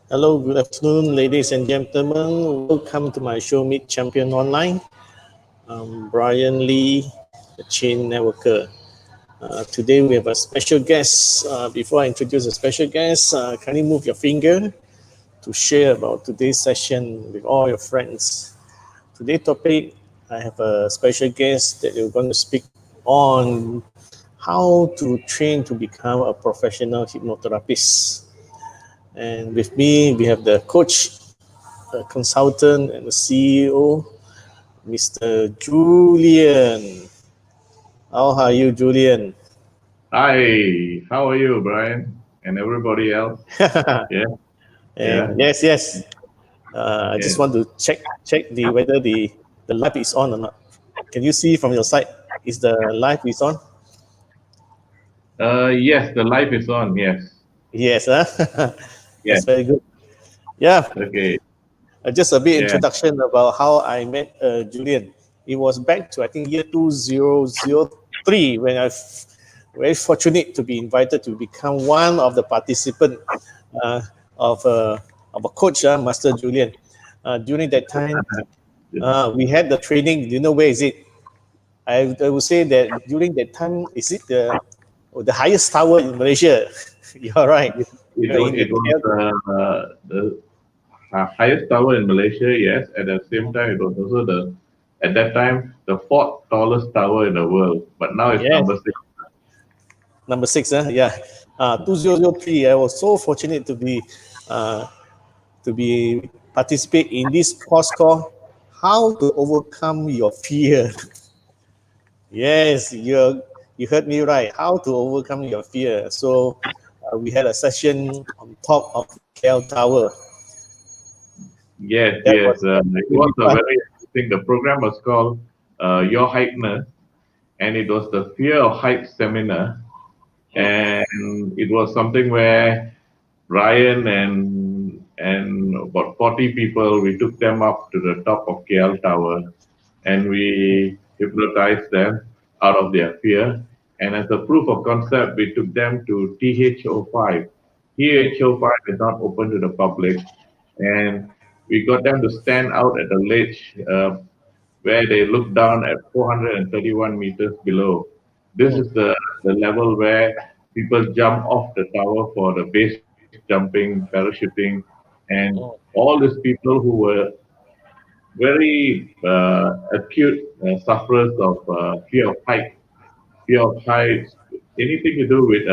Hello, good afternoon, ladies and gentlemen. Welcome to my show, Meet Champion Online. I'm Brian Lee, the chain networker. Today we have a special guest. Before I introduce the special guest, kindly move your finger to share about today's session with all your friends. Today's topic, I have a special guest that we're going to speak on how to train to become a professional hypnotherapist. And with me, we have the coach, the consultant, and the CEO, Mr. Julian. How are you, Julian? Hi, how are you, Brian, and everybody else? Yeah, yeah, And yes. I yeah. just want to check the whether the live is on or not. Can you see from your side? Is the live is on? Yes, the live is on. Yes, Yes, yeah. that's very good. Yeah, Okay, just a bit yeah. introduction about how I met Julian. It was back to I think year 2003 when I very fortunate to be invited to become one of the participant uh, of of a coach, Master Julian. During that time, we had the training. Do you know where is it? I would say that during that time, is it the highest tower in Malaysia? You're right. It You're was in the it was KL. the highest tower in Malaysia. Yes, at the same time, it was also the at that time the fourth tallest tower in the world. But now it's Yes, number six. number six. Yeah, 2003. I was so fortunate uh, to be participate in this course called "How to Overcome Your Fear." Yes, you heard me right. How to overcome your fear. So we had a session on top of the KL Tower. Yes, That yes. was It was really a fun. very interesting. The program was called Your Heighteners, and it was the Fear of Heights seminar, and it was something where Ryan and about 40 people, we took them up to the top of KL Tower, and we hypnotized them out of their fear. And as a proof of concept, we took them to THO5. THO5 is not open to the public, and we got them to stand out at the ledge where they look down at 431 meters below. This is the level where people jump off the tower for the base jumping, parachuting, and all these people who were very acute sufferers of fear of heights, anything to do with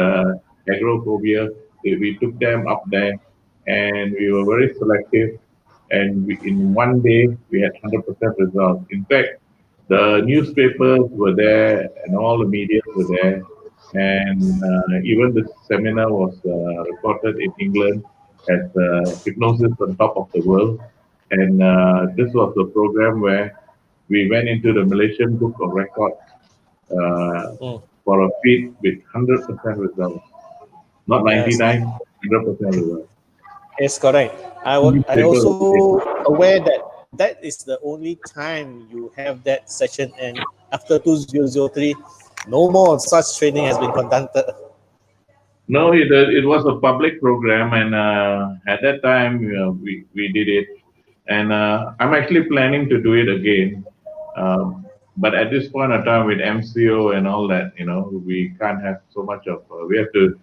agoraphobia. We took them up there, and we were very selective. And in one day, we had 100% results. In fact, the newspapers were there, and all the media were there, and even the seminar was reported in England as hypnosis on top of the world. And this was the program where we went into the Malaysian Book of Records uh, Mm. for a feat with 100% results. Not Yes, 99, 100% results. yes, correct. I Newspaper, also aware that that is the only time you have that session, and after 2003, no more such training has been conducted. no, it was a public program, and at that time we did it. And I'm actually planning to do it again. But at this point of time with MCO and all that, we can't have so much of. We have to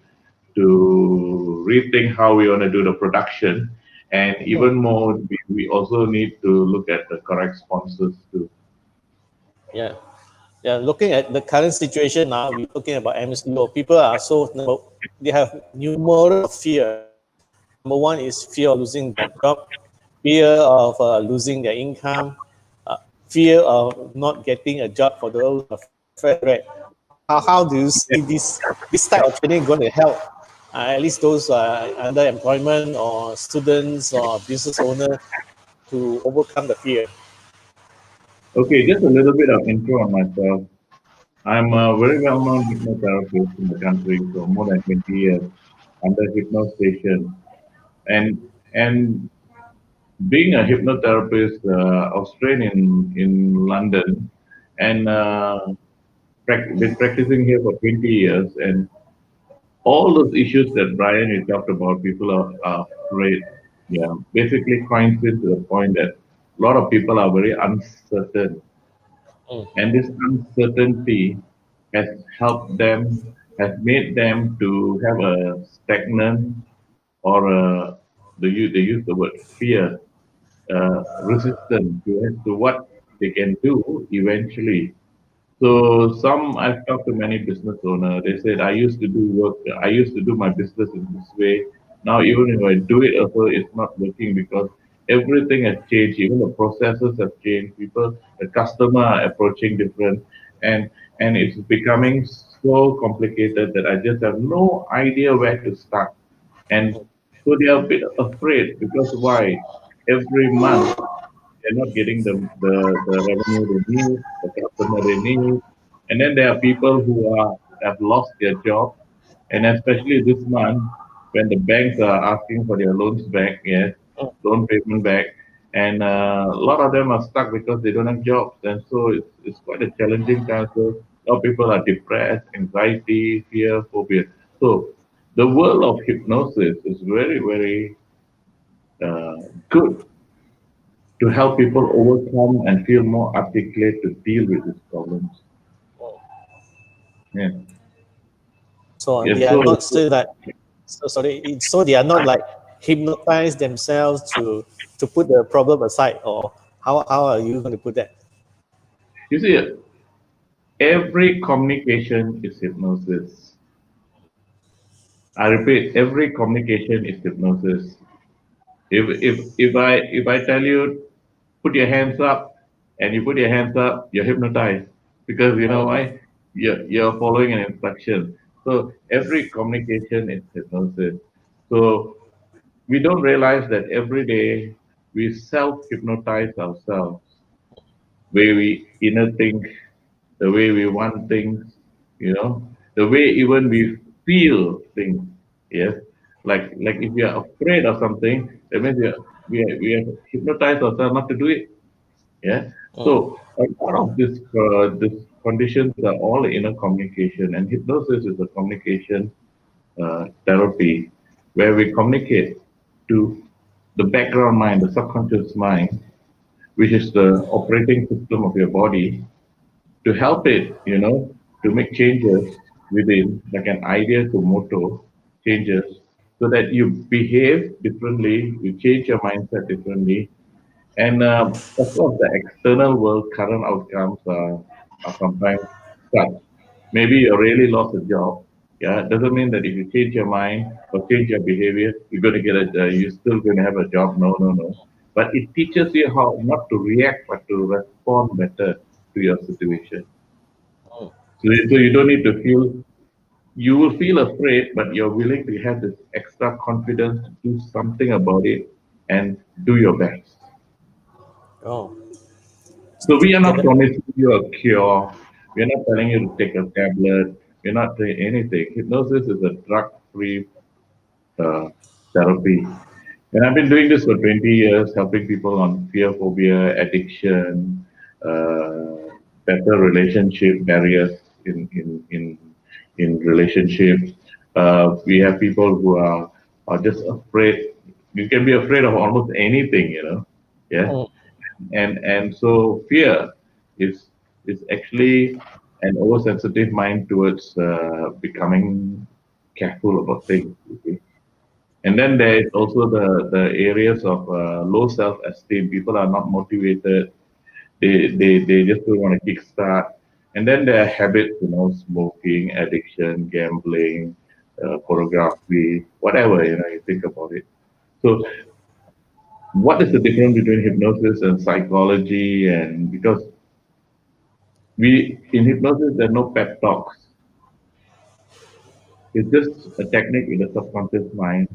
rethink how we want to do the production, and even more, we also need to look at the correct sponsors too. Yeah. Yeah, looking at the current situation now, we're talking about MCO. People are they have numerous fear. Number one is fear of losing their job, fear of losing their income, fear of not getting a job for those who are fresh grad. How do you see this type of training going to help at least those under employment or students or business owner to overcome the fear? Okay, just a little bit of intro on myself. I'm a very well-known hypnotherapist in the country for more than 20 years under Hypnostation. And being a hypnotherapist, Australian in London, and been practicing here for 20 years, and all those issues that Brian you talked about, people are afraid. yeah, basically coins into the point that a lot of people are very uncertain, Mm. and this uncertainty has helped them, has made them to have a stagnant or they use the word fear, resistant to what they can do eventually. So some I've talked to many business owners. They said I used to do work. I used to do my business in this way. Now even if I do it, also it's not working because everything has changed. Even the processes have changed. People, the customer are approaching different, and and it's becoming so complicated that I just have no idea where to start. And so they are a bit afraid because why? Every month they're not getting the revenue they need, the customer they need. And then there are people who are have lost their job. And especially this month when the banks are asking for their loans back, yes, Mm. loan payment back. And a lot of them are stuck because they don't have jobs. And so it's quite a challenging time. So a lot of people are depressed, anxiety, fear, phobia. So the world of hypnosis is very, very good to help people overcome and feel more articulate to deal with these problems. Yeah. So Yeah. they are not so that so sorry. So they are not like hypnotize themselves to put the problem aside, or how are you going to put that? You see, every communication is hypnosis. I repeat, every communication is hypnosis. If I tell you put your hands up and you put your hands up, you're hypnotized because you know Mm. why? You're following an instruction. So every communication is hypnosis. So we don't realize that every day we self hypnotize ourselves, way we inner think, the way we want things, the way even we feel things. Yes, like if we are afraid of something, that means we have hypnotized ourselves not to do it. Yeah. Mm. So a lot of this conditions are all inner communication, and hypnosis is a communication therapy where we communicate to the background mind, the subconscious mind, which is the operating system of your body, to help it, to make changes within, like an idea to motto changes, so that you behave differently, you change your mindset differently, and of course, the external world current outcomes are sometimes such. Maybe you really lost a job. Yeah, it doesn't mean that if you change your mind or change your behavior, you're going to you're still going to have a job. No, no, no. But it teaches you how not to react, but to respond better to your situation. Mm. So you don't need to feel. You will feel afraid, but you're willing to have this extra confidence to do something about it and do your best. Oh, So we are okay. not promising you a cure. We are not telling you to take a tablet. We're not doing anything. Hypnosis is a drug-free uh, therapy. And I've been doing this for 20 years, helping people on fear, phobia, addiction, better relationship barriers in relationships. We have people who are just afraid. You can be afraid of almost anything. Yeah, Mm. and so fear is actually an oversensitive mind towards becoming careful about things. Okay? And then there is also the areas of low self-esteem. People are not motivated. They just don't want to kickstart. And then there are habits, smoking, addiction, gambling, pornography, whatever, you think about it. So what is the difference between hypnosis and psychology? And because we in hypnosis there are no pep talks. It's just a technique in the subconscious mind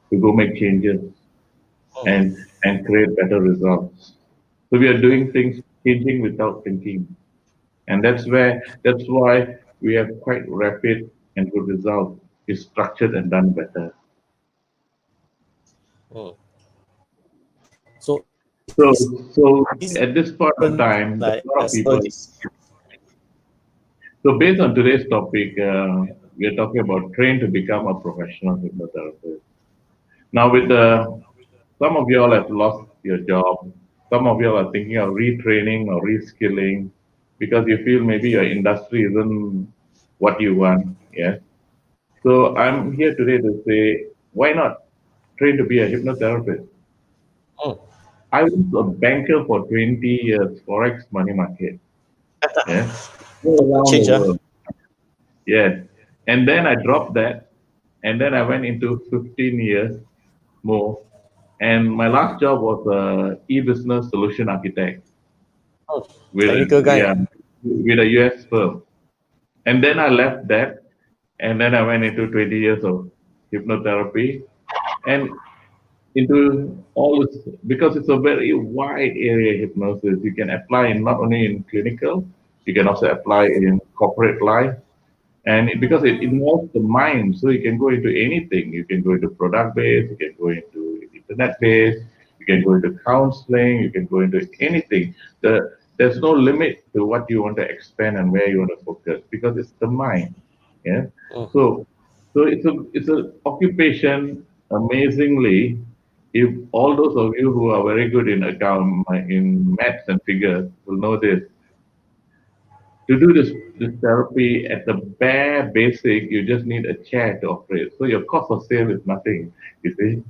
to go make changes Mm. and create better results. So we are doing things changing without thinking. And that's why we have quite rapid and good results. It's structured and done better. Mm. So So is so this at this point of different time, there like are a lot of people. psychologists? So based on today's topic, we are talking about train to become a professional hypnotherapist. Now with the some of you all have lost your job. Some of you all are thinking of retraining or reskilling because you feel maybe your industry isn't what you want. Yeah. So I'm here today to say, why not train to be a hypnotherapist? Mm. I was a banker for 20 years, Forex money market. Yeah. All Total around the change, world. Yes. And then I dropped that. And then I went into 15 years more. And my last job was a e-business solution architect Mm. with a, Technical guy. yeah, with a US firm. And then I left that. And then I went into 20 years of hypnotherapy and into all this because it's a very wide area hypnosis. You can apply in not only in clinical, you can also apply in corporate life. And because it involves the mind, so you can go into anything. You can go into product based, you can go into internet based, you can go into counseling, you can go into anything. There's no limit to what you want to expand and where you want to focus because it's the mind. Yeah. Mm. So it's a occupation. Amazingly, if all those of you who are very good in account in maths and figures will know this, to do this therapy at the bare basic, you just need a chair to operate. So your cost of sale is nothing, you see.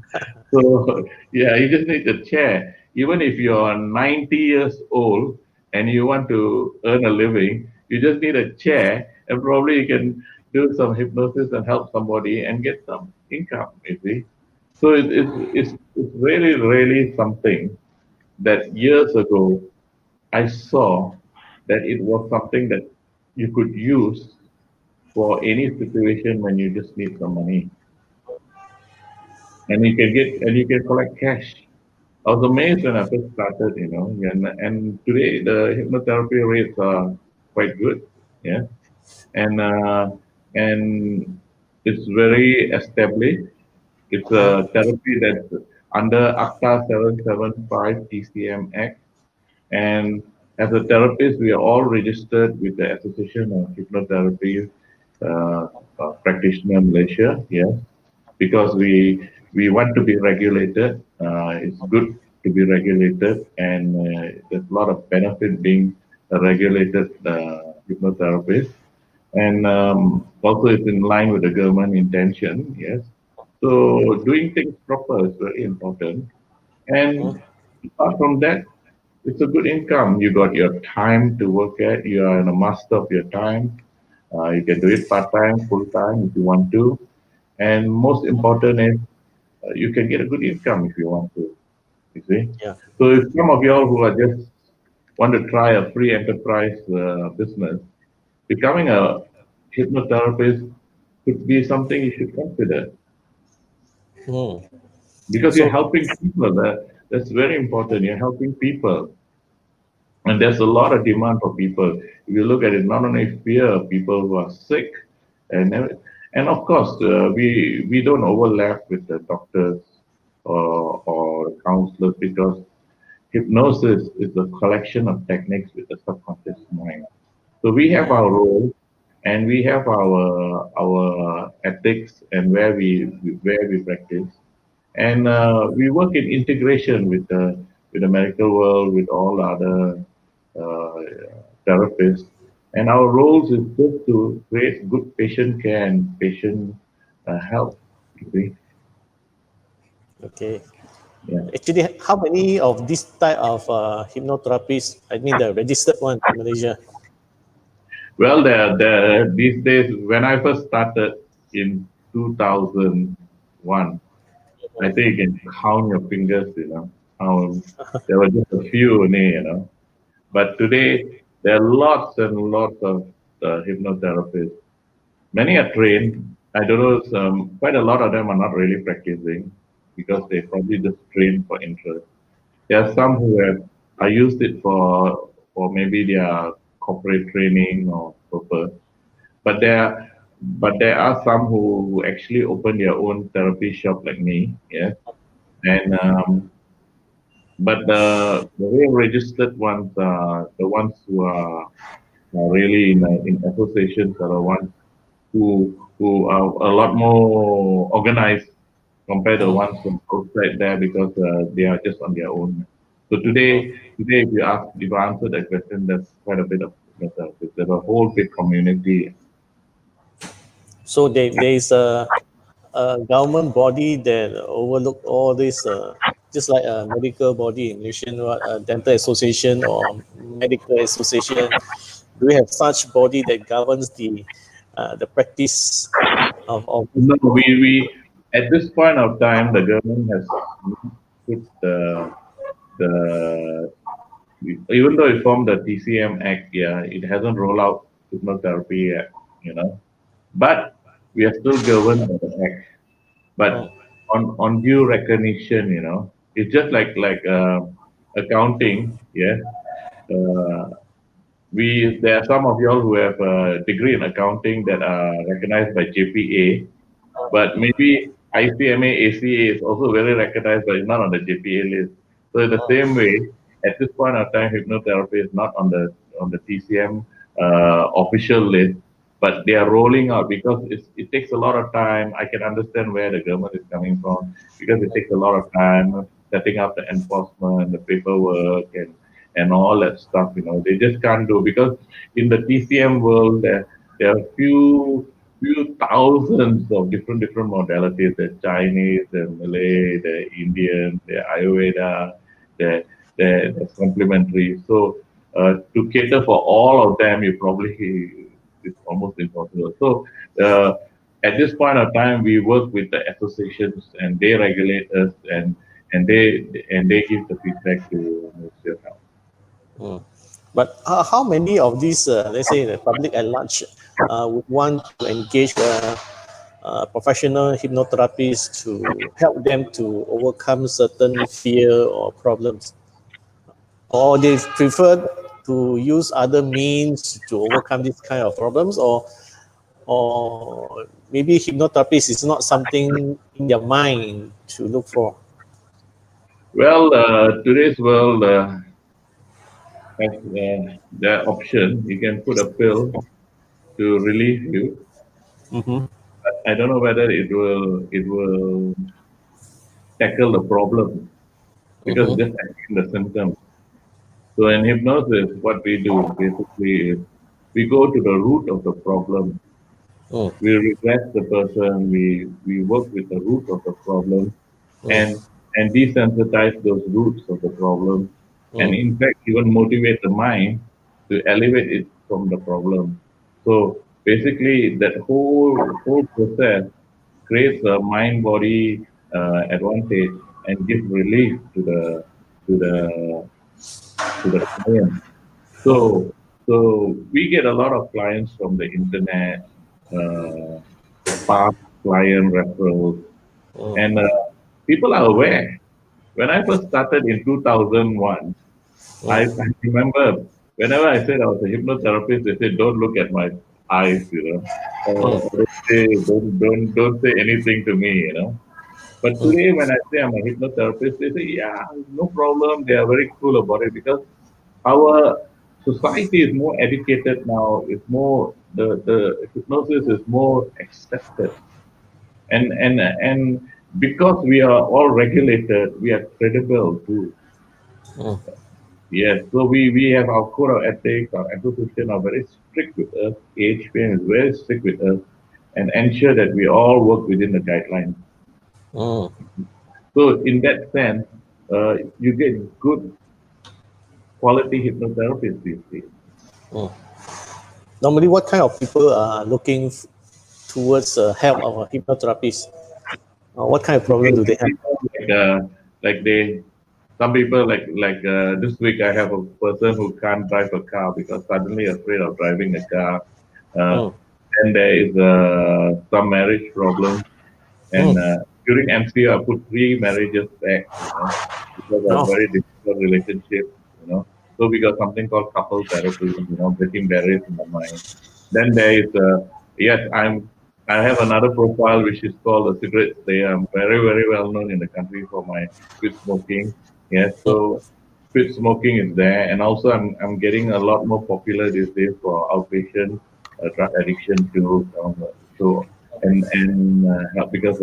So yeah, you just need a chair. Even if you're 90 years old and you want to earn a living, you just need a chair and probably you can do some hypnosis and help somebody and get some income, you see. So it's really, really something that years ago I saw that it was something that you could use for any situation when you just need some money, and you can collect cash. I was amazed when I first started, and today the hypnotherapy rates are quite good, yeah, and it's very established. It's a therapy that's under ACTA 775 TCM Act. And as a therapist, we are all registered with the Association of Hypnotherapy Practitioner Malaysia. Yes, because we want to be regulated. It's good to be regulated, and there's a lot of benefit being a regulated hypnotherapist. And also, it's in line with the government intention. Yes, so doing things proper is very important. Mm. And apart from that, it's a good income. You got your time to work at. You are a master of your time. You can do it part time, full time if you want to. And most important is you can get a good income if you want to. You see. Yeah. So if some of y'all who are just want to try a free enterprise business, becoming a hypnotherapist could be something you should consider Mm. because you're So, helping people. That's very important. You're helping people. And there's a lot of demand for people. If you look at it, not only fear people who are sick, and of course we don't overlap with the doctors or counselors because hypnosis is a collection of techniques with the subconscious mind. So we have our role and we have our ethics and where we practice, and we work in integration with the medical world, with all other therapists. And our roles is just to create good patient care and patient health. You see? okay. Yeah. Actually, how many of this type of hypnotherapists, I mean the registered one in Malaysia? Well, these days, when I first started in 2001, I think you can count your fingers, there were just a few only. But today, there are lots and lots of hypnotherapists. Many are trained. I don't know, quite a lot of them are not really practicing because they probably just train for interest. There are some who have I used it for maybe their corporate training or purpose. But there are some who actually open their own therapy shop like me. Yeah. And but the real registered ones are the ones who are really in associations are the ones who are a lot more organized compared to the ones from outside there because they are just on their own. So today, if I answer that question, there's quite a bit of hypnotherapy. There's a whole big community. So there is a government body that overlook all this, just like a medical body in Malaysian, dental association or medical association. Do we have such body that governs the practice of No, we at this point of time, the government has put the even though it formed the TCM Act, yeah, it hasn't rolled out hypnotherapy yet, you know. But we are still governed by the Act. But oh, on due recognition, it's just like accounting, yeah. Uh, we there are some of y'all who have a degree in accounting that are recognized by JPA, but maybe ICMA, ACA is also very recognized, but it's not on the JPA list. So in the same way, at this point of time, hypnotherapy is not on the TCM official list, but they are rolling out because it takes a lot of time. I can understand where the government is coming from because it takes a lot of time setting up the enforcement, the paperwork, and all that stuff. They just can't do because in the TCM world there are few thousands of different modalities. The Chinese, the Malay, the Indian, the Ayurveda, the complementary. So to cater for all of them, you probably it's almost impossible. So at this point of time, we work with the associations and they regulate us and they give the feedback to Ministry of Health. mm. But how many of these, let's say, the public at large, would want to engage professional hypnotherapists to help them to overcome certain fear or problems, or they prefer to use other means to overcome this kind of problems, or maybe hypnotherapist is not something in their mind to look for. Well, today's world has the option. You can put a pill to relieve you. Mm-hmm. I don't know whether it will tackle the problem because it's Mm-hmm. just attacking the symptoms. So in hypnosis, what we do basically is we go to the root of the problem. Mm, We regress the person. We work with the root of the problem mm, and desensitize those roots of the problem, and mm, in fact even motivate the mind to elevate it from the problem. So basically, that whole process creates a mind body advantage and gives relief to the to the client. mm, So we get a lot of clients from the internet, uh, past client referrals, mm, and people are aware. When I first started in 2001, I mm, remember whenever I said I was a hypnotherapist, they said, "Don't look at my eyes." mm, Or they say, don't say anything to me. But mm, today, when I say I'm a hypnotherapist, they say, "Yeah, no problem." They are very cool about it because our society is more educated now. It's more the hypnosis is more accepted, and because we are all regulated, we are credible too. mm. Yes, so we have our code of ethics, our association are very strict with us. AHPN is very strict with us and ensure that we all work within the guidelines. Mm. So in that sense, you get good quality hypnotherapists these days. Mm. Normally, what kind of people are looking towards help of a hypnotherapist? What kind of problem do they have? People like they some people like this week I have a person who can't drive a car because suddenly afraid of driving a car. Uh, Mm, and there is some marriage problem. And mm. during MCO, I put three marriages back, because of Oh, very difficult relationships. So we got something called couple therapy, breaking barriers in the mind. Then there is, yes, I have another profile which is called a cigarette slayer. I'm very, very well known in the country for my quit smoking. Yes, mm, so quit smoking is there. And also I'm getting a lot more popular these days for outpatient drug addiction too. So, and help because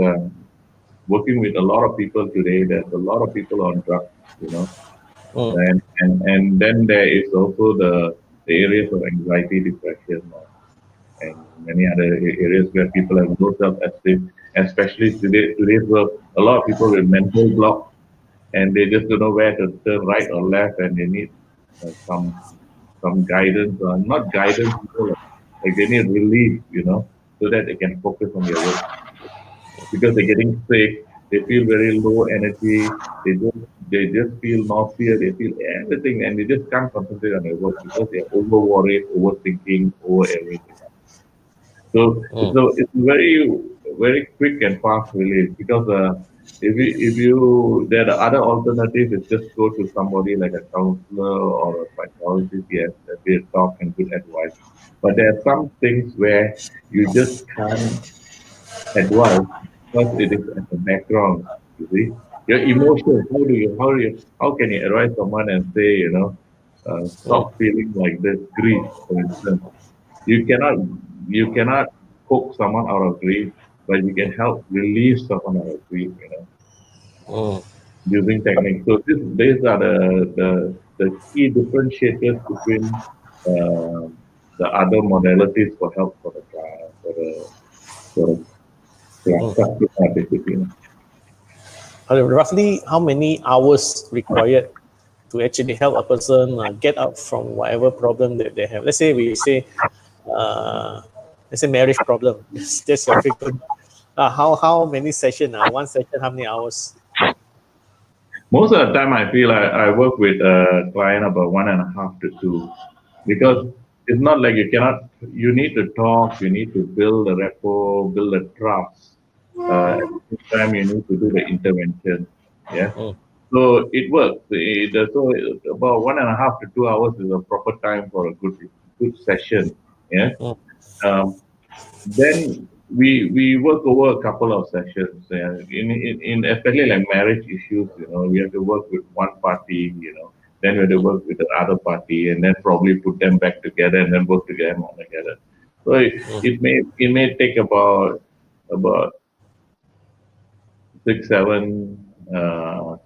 working with a lot of people today. There's a lot of people on drugs, you know, Mm. and then there is also the areas of anxiety, depression, and many other areas where people have low self-esteem, especially today's world. A lot of people with mental block, and they just don't know where to turn right or left, and they need some guidance, or not guidance, like they need relief, you know, so that they can focus on their work. Because they're getting sick, they feel very low energy, they just feel nausea, they feel everything, and they just can't concentrate on their work because they're over worried, overthinking, over everything. So Mm. it's very quick and fast relief because if you there are other alternatives is just go to somebody like a counselor or a psychologist, yes, that they talk and good advice. But there are some things where you just can't advise because it is at the background. You see, your emotions. How can you advise someone and say, Mm. stop feeling like this? Grief, for instance, you cannot coax someone out of grief, but you can help release someone out of grief, Mm. using techniques. So these are the key differentiators between the other modalities for help for the client, for the Mm. customer, basically. Roughly, how many hours required to actually help a person get out from whatever problem that they have? Uh, let's say marriage problem. That's your frequent. How many session? One session, how many hours? Most of the time, I feel I work with a client about 1.5 to 2 because Mm. it's not like you need to talk, you need to build a rapport, build a trust. At the same time, you need to do the intervention. Yeah. Mm. So it works. So about 1.5 to 2 hours is a proper time for a good session. Yeah. Mm. Um, then we work over a couple of sessions. In especially like marriage issues, we have to work with one party, then we have to work with the other party, and then probably put them back together and then work together all together. So it may take about 6 7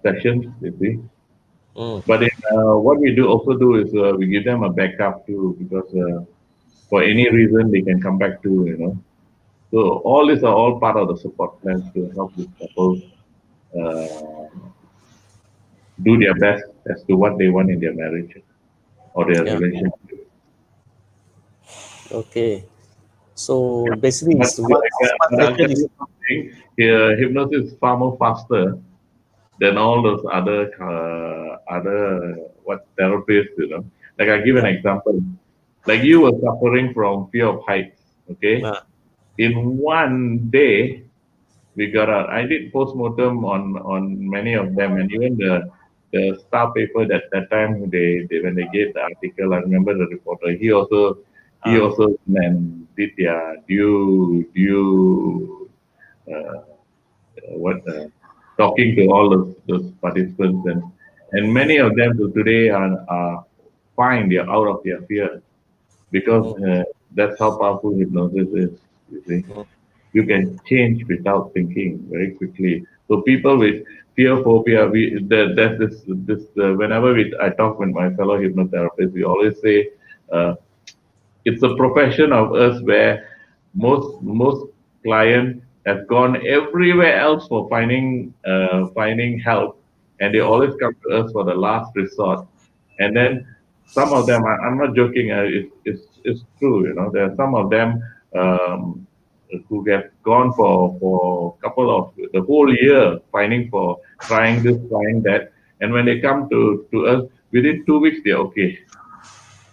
sessions, you see. Mm. But what we do also do is we give them a backup too, because for any reason they can come back to. So all these are all part of the support plans to help this couple uh, do their best as to what they want in their marriage or their Yeah. relationship. Okay. So basically, But, it's one but I'll session tell is. you something. Here, hypnosis is far more faster than all those other what therapists. Like I give an Yeah. example. Like you were suffering from fear of heights. Okay, Uh, in one day we got out. I did postmortem on many of them, and even the star paper that time they when they gave the article, I remember the reporter. He also then did their due what talking to all those participants, and many of them to today are fine. They're out of their fear because mm. that's how powerful hypnosis is. You see, Mm. you can change without thinking very quickly. So people with fear phobia, there's this whenever I talk with my fellow hypnotherapists, we always say uh, it's a profession of us where most clients have gone everywhere else for finding help, and they Mm. always come to us for the last resort. And then some of them, I'm not joking, it's true. There are some of them um, who have gone for a couple of the whole year finding for trying this, trying that, and when they come to us within 2 weeks, they're okay,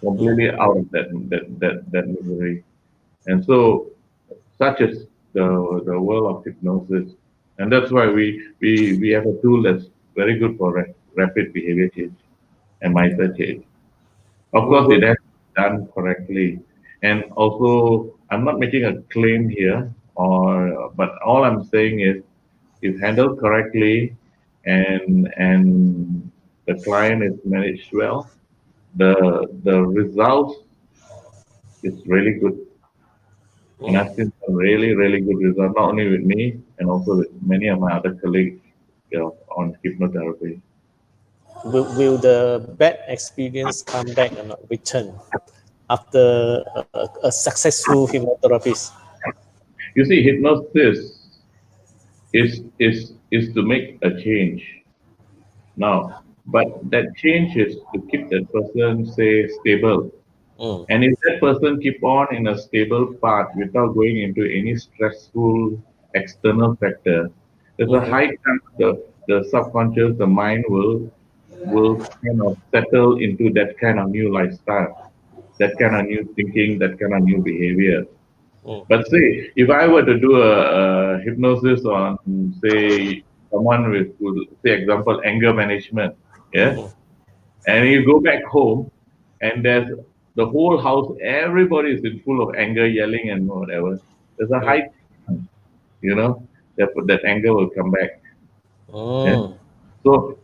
Mm. completely out of that misery. And so, such is the world of hypnosis, and that's why we have a tool that's very good for rapid behavior change and mindset change. Of Good, course, it good. has to be done correctly, and also I'm not making a claim here, but all I'm saying is, if handled correctly, and the client is managed well, the results is really good. And I've seen some really, really good results, not only with me and also with many of my other colleagues, on hypnotherapy. Will the bad experience come back or not return after a successful hypnotherapist? You see, hypnosis is to make a change now, but that change is to keep that person, say, stable. Mm, And if that person keep on in a stable path without going into any stressful external factor, there's a mhm, high chance the subconscious, the mind will kind of settle into that kind of new lifestyle, that kind of new thinking, that kind of new behavior. mm, But say, if I were to do a hypnosis on, say, someone with, say, example, anger management, yeah, mhm, and you go back home and there's the whole house, everybody is in full of anger, yelling and whatever. There's a mm, high chance, that anger will come back. Yeah. mm, So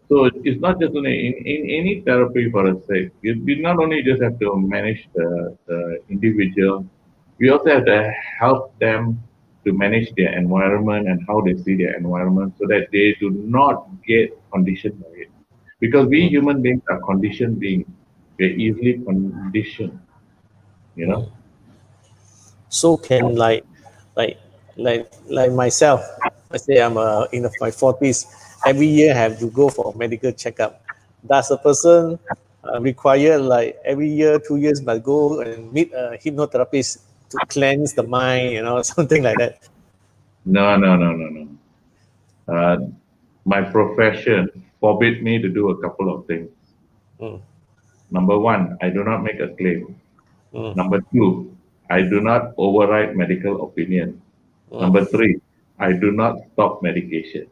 it's not just only in any therapy for a sake. You not only just have to manage the individual, we also have to help them to manage their environment and how they see their environment so that they do not get conditioned by it. Because we mm, human beings are conditioned beings. We're easily conditioned, you mm. know. So can like myself, I say I'm in my 40s. Every year I have to go for a medical checkup. Does a person require like every year, 2 years must go and meet a hypnotherapist to cleanse the mind, something like that? No, no, no, no, no. Uh, my profession forbid me to do a couple of things. Mm, Number one, I do not make a claim. mm, Number two, I do not override medical opinion. mm. Number three, I do not stop medication.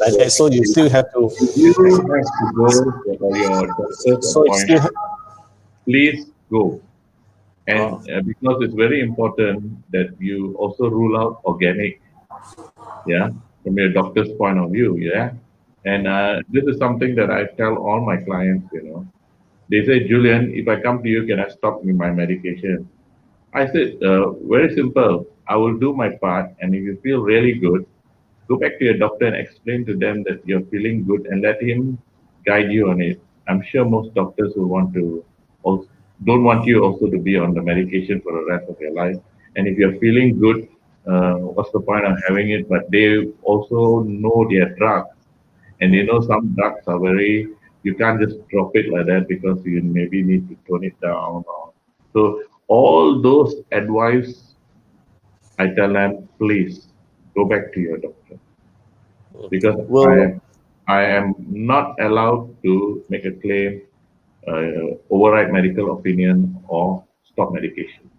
Like that. So you still have to. You have to go for your doctor's So it's still. appointment. Please go. Oh, And because it's very important that you also rule out organic, yeah, from your doctor's point of view, yeah. And this is something that I tell all my clients. They say, Julian, if I come to you, can I stop with my medication? I said, very simple. I will do my part, and if you feel really good, go back to your doctor and explain to them that you're feeling good, and let him guide you on it. I'm sure most doctors will want to also, don't want you also to be on the medication for the rest of your life. And if you're feeling good, what's the point of having it? But they also know their drugs, and they know some drugs are very, you can't just drop it like that because you maybe need to tone it down. So all those advice, I tell them, please go back to your doctor because well, I am not allowed to make a claim, override medical opinion, or stop medication.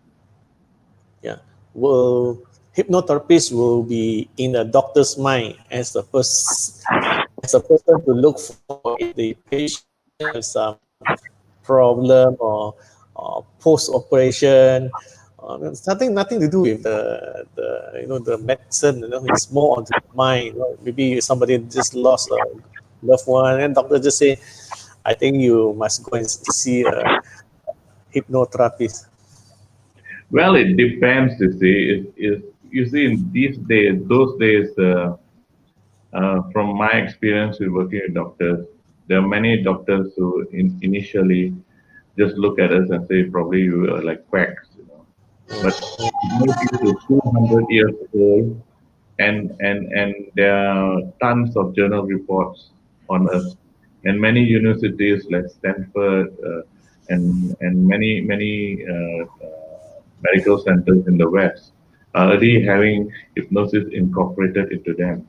yeah. Well, hypnotherapist will be in a doctor's mind as the first as a person to look for if the patient has some problem or post operation. Nothing to do with the medicine. It's more onto the mind. Maybe somebody just lost a loved one, and doctor just say, "I think you must go and see a hypnotherapist." Well, it depends. You see, you see in these days, those days, from my experience with working with doctors, there are many doctors who initially just look at us and say, probably you are like quacks. But hypnosis is 200 years old, and there are tons of journal reports on us, and many universities like Stanford, and many medical centers in the West are already having hypnosis incorporated into them.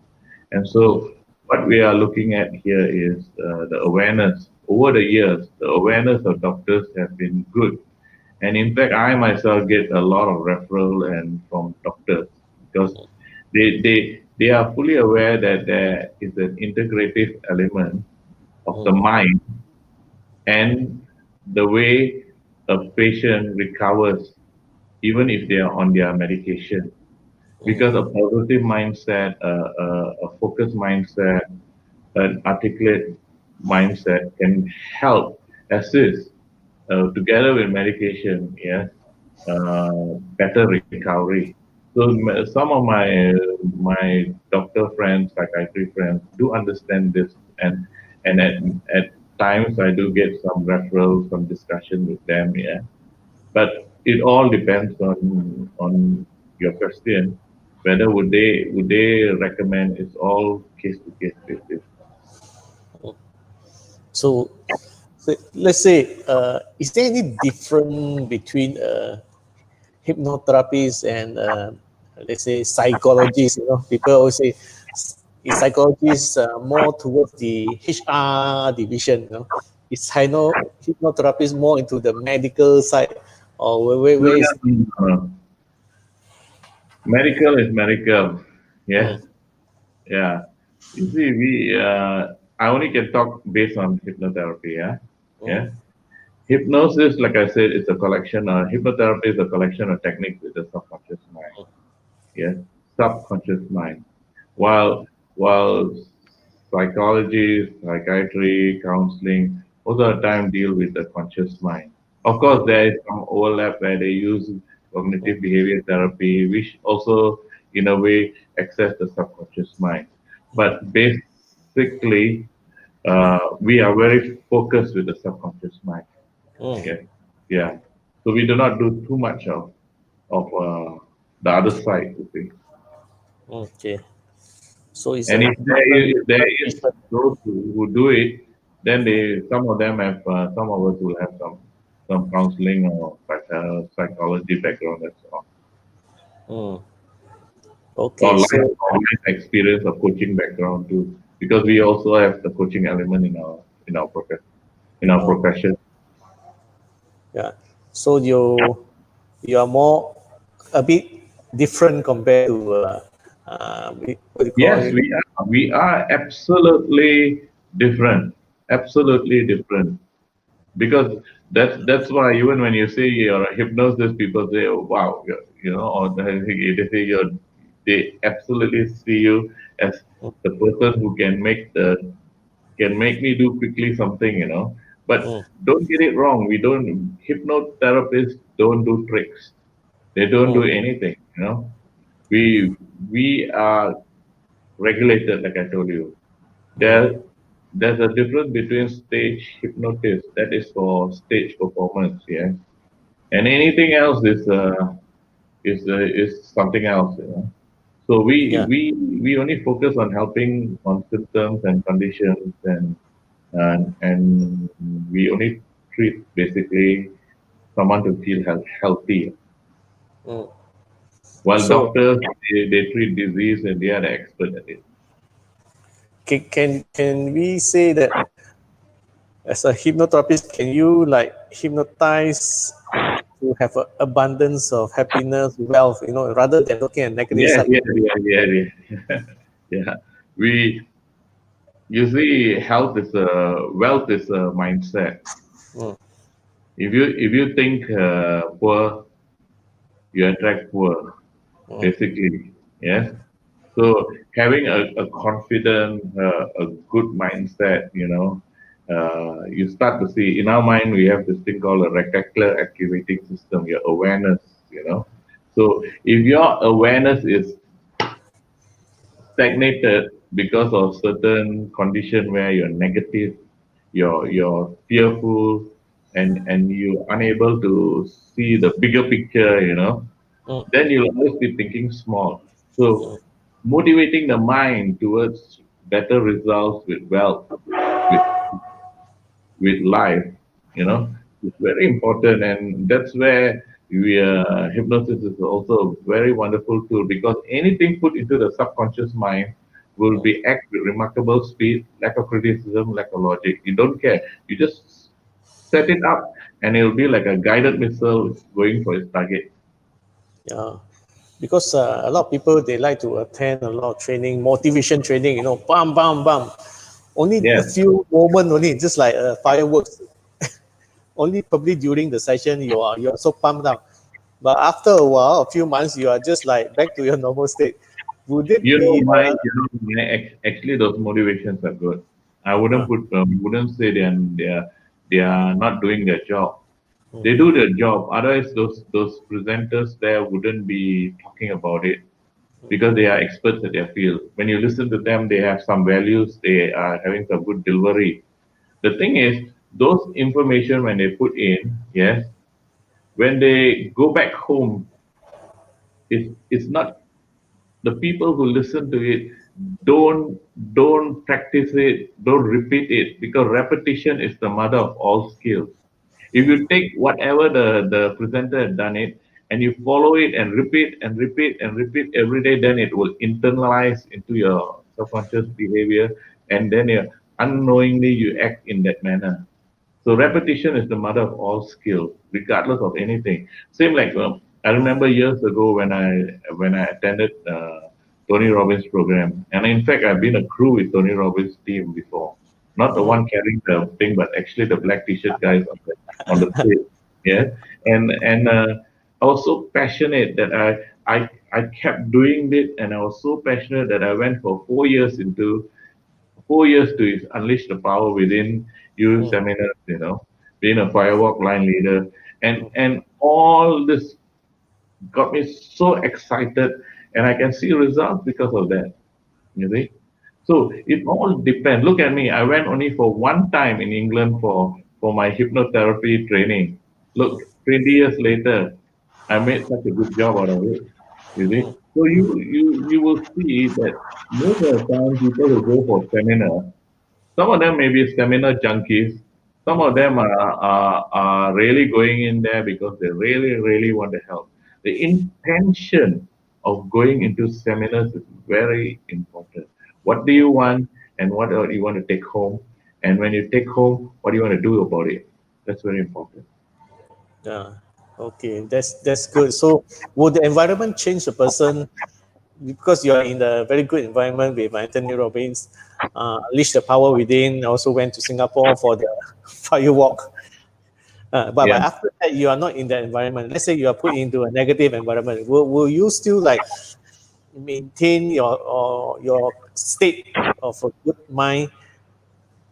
And Mm, so, what we are looking at here is the awareness. Over the years, the awareness of doctors has been good, and in fact, I myself get a lot of referral and from doctors because they are fully aware that there is an integrative element of the mm, mind and the way a patient recovers even if they are on their medication. mm, Because a positive mindset, a focused mindset, an articulate mindset can help assist together with medication. Yes, better recovery. So some of my doctor friends, psychiatry friends, do understand this, and at times I do get some referrals, some discussion with them. Yeah, but it all depends on your question, whether would they recommend. It's all case to case basis. So, so let's say, is there any difference between hypnotherapists and let's say psychologists? You know, people always say is psychologists more towards the HR division. You know, is hypnotherapist more into the medical side, or where is? Uh, Medical is medical. Mm, Yes. Yeah. You see, I only can talk based on hypnotherapy. Yeah. mm, Yeah. Hypnosis, like I said, is a collection. Hypnotherapy is a collection of techniques with the subconscious mind. Yes. Subconscious mind. While psychology, psychiatry, counseling, most of the time deal with the conscious mind. Of course, mm, there is some overlap where they use cognitive behavior therapy, which also, in a way, access the subconscious mind. But basically, we are very focused with the subconscious mind. mm. Yeah, yeah. So we do not do too much of the other side, you see. Okay, so it's And a if there is vision. those who do it, then some of them have some of us will have some counseling or psychology background and so on, Mm. or Okay, so life experience or coaching background too, because we also have the coaching element in our oh, profession. yeah, so you are more a bit different compared to what do you call Yes, it? we are absolutely different, absolutely different. Because that's why even when you say you're a hypnosis, people say, "Oh, wow," or they say they absolutely see you as the person who can make me do quickly something. But Mm, don't get it wrong. We don't hypnotherapists don't do tricks. They don't do mm, anything. We are regulated, like I told you. mm, There's a difference between stage hypnosis, that is for stage performance, yeah, and anything else is something else. So we yeah. we we only focus on helping on symptoms and conditions, and we only treat basically someone to feel healthy. Mm. While So doctors they treat disease and they are the expert at it. can we say that as a hypnotherapist, can you like hypnotize to have an abundance of happiness, wealth, rather than looking at negative Yes, side? yes, yeah, yeah, yeah. Yeah. We You see, health is a wealth is a mindset. Mm, If you think poor, you attract poor, mm, basically. Yes. So having a confident, a good mindset, you start to see in our mind we have this thing called a reticular activating system, your awareness. So if your awareness is stagnated because of certain condition where you're negative, you're fearful, and you're unable to see the bigger picture, mm, then you'll always be thinking small. So mm, motivating the mind towards better results with wealth, with with life, is very important, and that's where hypnosis is also a very wonderful tool because anything put into the subconscious mind will mm. be act with remarkable speed, lack of criticism, lack of logic. You don't care. You just set it up, and it'll be like a guided missile going for its target. Yeah, because a lot of people they like to attend a lot of training, motivation training. Bam, bam, bam. Only a Yes, few moments only, just like fireworks. Only probably during the session you are so pumped up, but after a while, a few months, you are just like back to your normal state. Would it you know be? my, you know my actually those motivations are good. I Uh, wouldn't say they are not doing their job. They do their job. Otherwise, those presenters there wouldn't be talking about it because they are experts at their field. When you listen to them, they have some values. They are having some good delivery. The thing is, those information when they put in, yes, when they go back home, it's not the people who listen to it don't practice it, don't repeat it because repetition is the mother of all skills. If you take whatever the presenter had done it and you follow it and repeat and repeat and repeat every day, then it will internalize into your subconscious behavior, and then unknowingly you act in that manner. So repetition is the mother of all skill, regardless of anything. Same like I remember years ago when I attended Tony Robbins program, and in fact I've been a crew with Tony Robbins team before, not the one carrying the thing, but actually the black T-shirt guys on the stage. Yeah, and I was so passionate that I kept doing it, and I was so passionate that I went for 4 years into 4 years to unleash the power within you seminars, being a firewalk line leader. And all this got me so excited and I can see results because of that. You see? So it all depends. Look at me. I went only for one time in England for my hypnotherapy training. Look, 20 years later, I made such a good job out of it. You see? So you will see that most of the time people who go for seminar, some of them may be seminar junkies. Some of them are really going in there because they really, really want to help. The intention of going into seminars is very important. What do you want and what do you want to take home? And when you take home, what do you want to do about it? That's very important. Yeah. Okay, that's good. So, would the environment change a person because you are in a very good environment with Anthony Robbins? Unleash the power within. Also went to Singapore for the firewalk. But Yeah. after that, you are not in that environment. Let's say you are put into a negative environment. Will you still like maintain your state of a good mind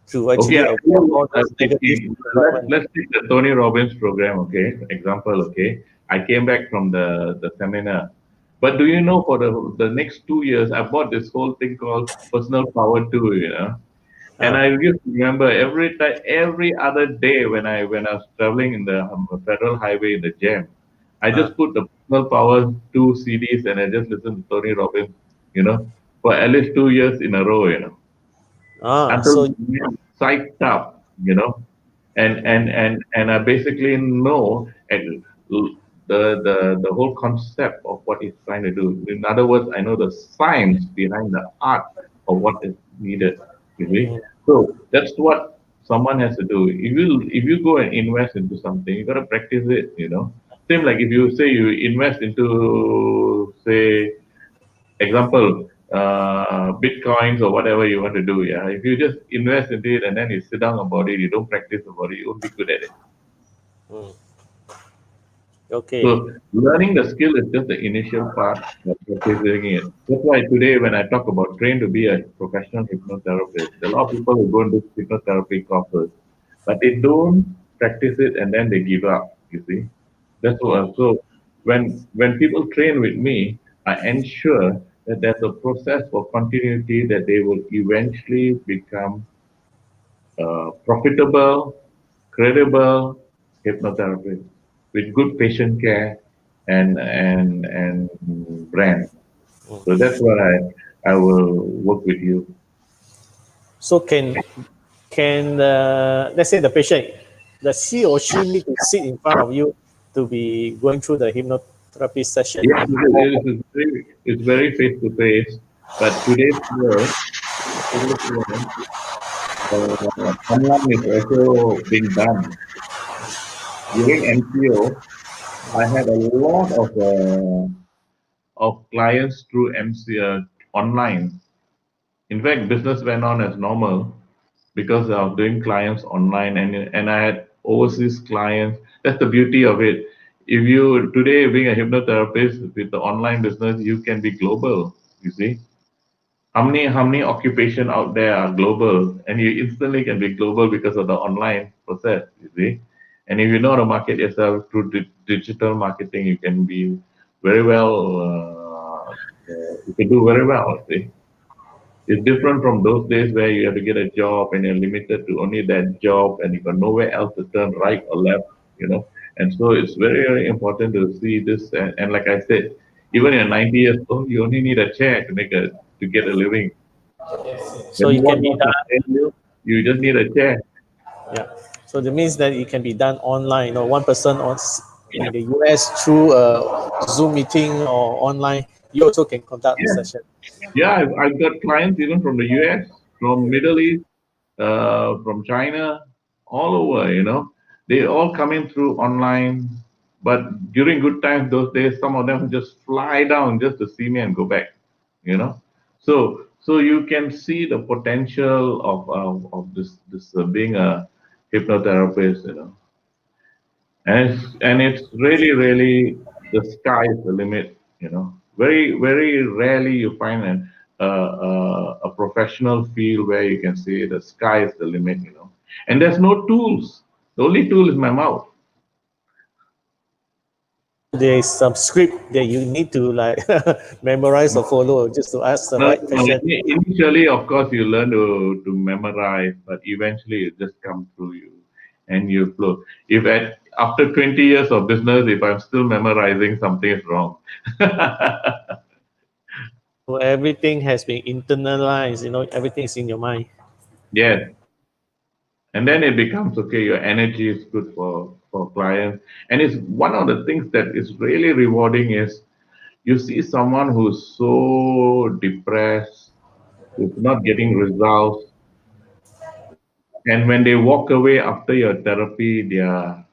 to Okay, actually avoid all those negative environment? let's take the Tony Robbins program, okay? Example, okay? I came back from the seminar. But do you know for the next 2 years, I bought this whole thing called Personal Power 2. And Uh, I used to remember every time, every other day when I was traveling in the federal highway in the jam, I uh, just put the Personal Power 2 CDs and I just listened to Tony Robbins, you know, for at least 2 years in a row, until so I'm psyched up, and I basically know the whole concept of what he's trying to do. In other words, I know the science behind the art of what is needed. You see, so that's what someone has to do. If you go and invest into something, you got to practice it. Same like if you say you invest into, say, example, bitcoins or whatever you want to do. Yeah, if you just invest into it and then you sit down about it, you don't practice about it, you won't be good at it. okay. So learning the skill is just the initial part of practicing it. That's why today when I talk about train to be a professional hypnotherapist, there are a lot of people who go and do hypnotherapy courses, but they don't practice it and then they give up. You see, that's what. So when people train with me, I ensure that there's a process for continuity that they will eventually become profitable, credible hypnotherapist with good patient care and brand. So that's what I will work with you. So can let's say the patient, does he or she need to sit in front of you to be going through the hypnotherapy session? Yes, it's very face to face, but today's world, online is also being done. During MCO, I had a lot of clients through MCO online. In fact, business went on as normal because I was doing clients online and I had overseas clients. That's the beauty of it. If you today being a hypnotherapist with the online business, you can be global. You see, how many occupation out there are global, and you instantly can be global because of the online process. You see, And if you know how to market yourself through digital marketing, you can be very well. You can do very well. See, it's different from those days where you have to get a job and you're limited to only that job, and you got nowhere else to turn right or left. And so it's very, very important to see this. And like I said, even at 90 years old, you only need a chair to get a living. So When no it can one be wants to done. pay you, you just need a chair. Yeah. So that means that it can be done online. One person in the US through a Zoom meeting or online, you also can conduct the Yeah, session. yeah. I've got clients even from the US, from Middle East, from China, all over. They all come in through online. But during good times, those days, some of them just fly down just to see me and go back. You know, so you can see the potential of this being a hypnotherapist. And it's really, really, the sky is the limit. Very, very rarely you find a professional field where you can say the sky is the limit. And there's no tools. The only tool is my mouth. There is some script that you need to like memorize or follow just to ask the No, right no, question. initially, of course, you learn to memorize, but eventually it just comes through you and you flow. If after 20 years of business, if I'm still memorizing, something is wrong. So everything has been internalized, everything is in your mind. Yes. And then it becomes okay, your energy is good for clients. And it's one of the things that is really rewarding is you see someone who's so depressed, who's not getting results, and when they walk away after your therapy, they are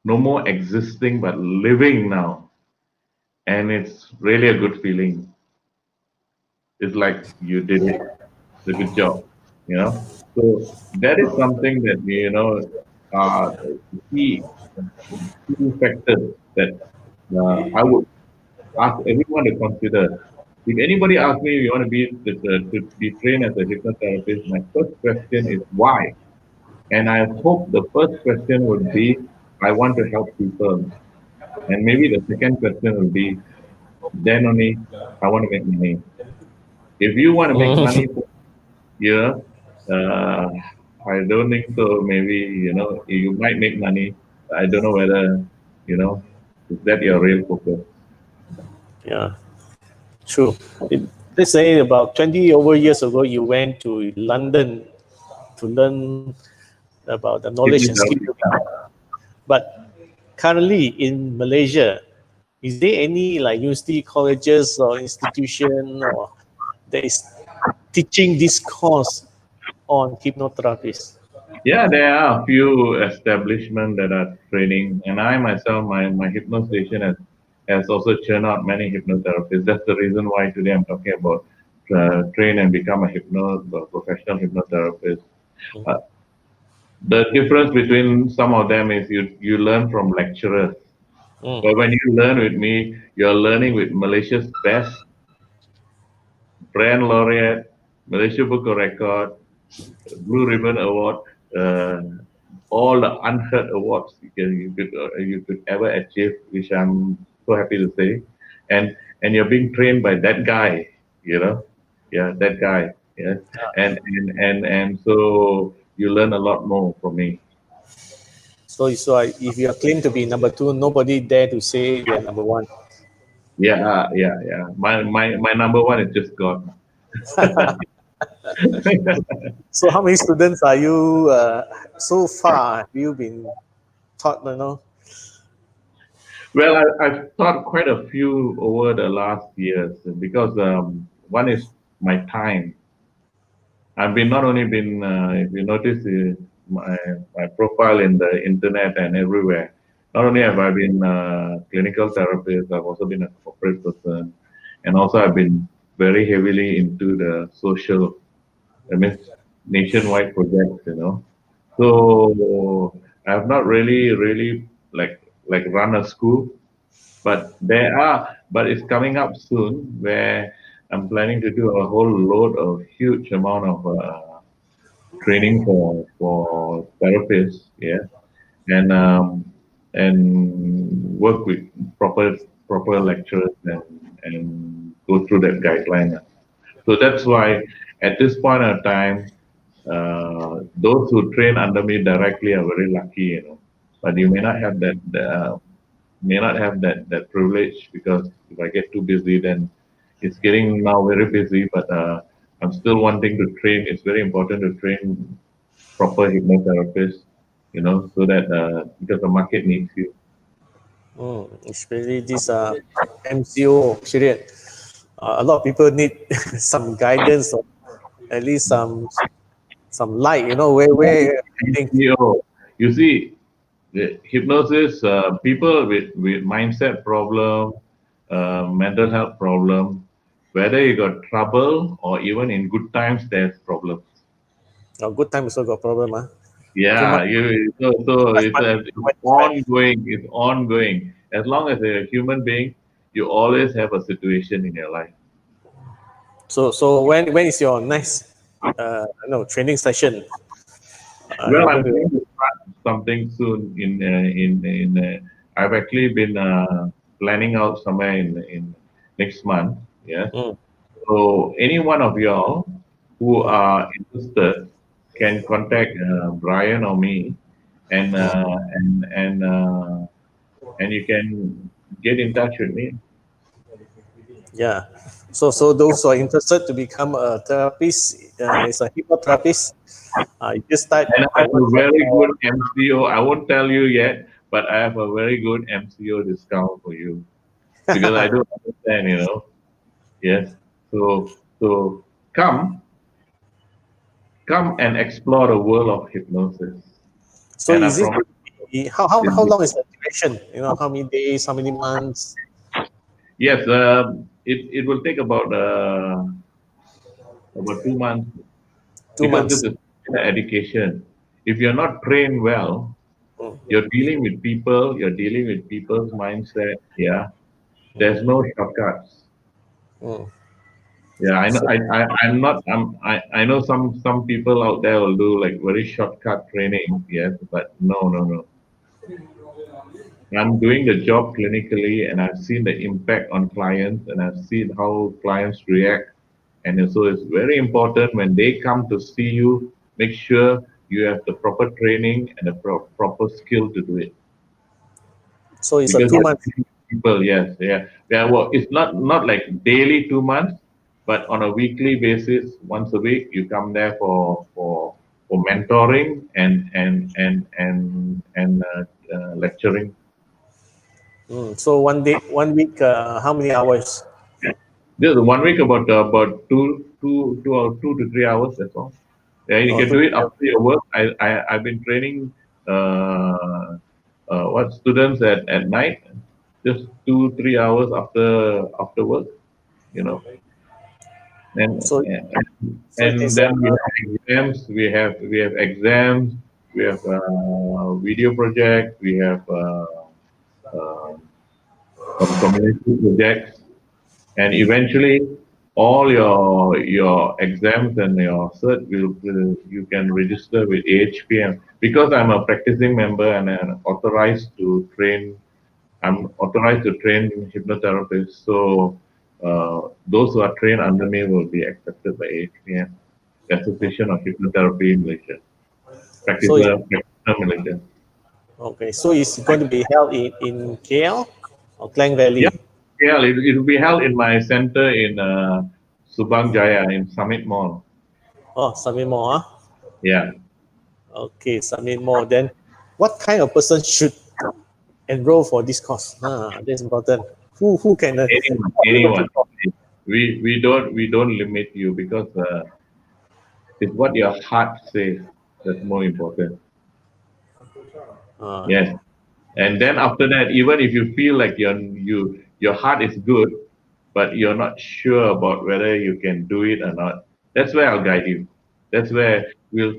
no more existing but living now. And it's really a good feeling. It's like you did it. It's a good job. So that is something that are the key factors that I would ask everyone to consider. If anybody asks me, you want to be trained as a hypnotherapist, my first question is why? And I hope the first question would be, I want to help people. And maybe the second question will be, then only I want to make money. If you want to make money for a year, I don't think so. Maybe, you might make money. I don't know whether, you know, is that your real focus? Yeah, true. Let's say about 20 over years ago, you went to London to learn about the knowledge and skill. Hypnotherapy. But currently in Malaysia, is there any like university colleges or institution or that is teaching this course on hypnotherapists? Yeah, there are a few establishments that are training, and I myself, my hypno station has also churned out many hypnotherapists. That's the reason why today I'm talking about train and become a professional hypnotherapist. Uh, the difference between some of them is you learn from lecturers, Mm. but when you learn with me, you're learning with Malaysia's best brand laureate, Malaysia Book of Record, Blue Ribbon Award, uh, all the unheard awards you could ever achieve, which I'm so happy to say, and you're being trained by that guy, yeah, that guy, yeah, and so you learn a lot more from me. If you are claimed to be number two, nobody dare to say they are number one. Yeah, yeah, yeah. My number one is just God. So how many students are you so far? Have you been taught? Well, I've taught quite a few over the last years because one is my time. I've been not only been, if you notice my profile in the internet and everywhere, not only have I been a clinical therapist, I've also been a corporate person, and also I've been very heavily into the social, I mean, nationwide projects. So I have not really like run a school, but it's coming up soon where I'm planning to do a whole load of huge amount of training for therapists, yeah, and um, and work with proper lecturers and go through that guideline. So that's why at this point of time, those who train under me directly are very lucky, But you may not have that privilege, because if I get too busy, then it's getting now very busy. But I'm still wanting to train. It's very important to train proper hypnotherapists, so that because the market needs you. Especially this MCO period. A lot of people need some guidance or at least some light, where I think. MCO. You see, the hypnosis, people with mindset problem, mental health problem, whether you got trouble or even in good times, there's problems. Good time also got problem, too Yeah, much, so much it's, money it's to spend. ongoing. It's ongoing. As long as you're a human being, you always have a situation in your life. So when is your next training session? Well, You're I'm going to. going to start something soon. I've actually been planning out somewhere in next month. Yeah. Mm, So any one of y'all who mm, are interested can contact Brian or me, and mm. uh, and and uh, and you can get in touch with me. Yeah. So those who are interested to become a therapist, is a hypnotherapist, you just type And I a have a WhatsApp very or. good MCO. I won't tell you yet, but I have a very good MCO discount for you, because I don't understand. Yes. So come, come and explore the world of hypnosis. So And I is it promise how you, long is the duration? How many days, how many months? yes, it will take about 2 months, Two because this months. is education. If you're not trained well, Mm, you're dealing with people's mindset. Yeah. There's no shortcuts. mm. Yeah, So I'm not, I know some people out there will do like very shortcut training. Yes, but no. I'm doing the job clinically, and I've seen the impact on clients, and I've seen how clients react. And so it's very important when they come to see you, make sure you have the proper training and the proper skill to do it. so it's a Because 2 month. people, yes, yeah. Well, it's not like daily 2 months, but on a weekly basis, once a week, you come there for mentoring and lecturing. So 1 week, how many hours? Just 1 week, about 2 to 3 hours. That's all. Yeah, you Oh, can two, do it 3 hours. after your work. I've been training what students at night, just 2 3 hours after work. You know, and So so it and is. then we have exams. We have exams. We have video projects. We have uh, some community projects. And eventually all your exams and your cert will you can register with AHPM, because I'm a practicing member and I'm authorized to train hypnotherapists. So those who are trained under me will be accepted by AHPM, Association of Hypnotherapy in Malaysia, So it, practitioner Malaysia. okay. So it's going to be held in KL or Klang Yeah, Valley. yeah, it will be held in my center in Subang Jaya in Summit Mall. Oh, Summit Mall. Yeah. Okay, Summit Mall. Then, what kind of person should enroll for this course? That's important. Who can people Anyone. pick for? We don't limit you, because it's what your heart says that's more important. Uh, Yes. And then after that, even if you feel like your heart is good, but you're not sure about whether you can do it or not, that's where I'll guide you. That's where we'll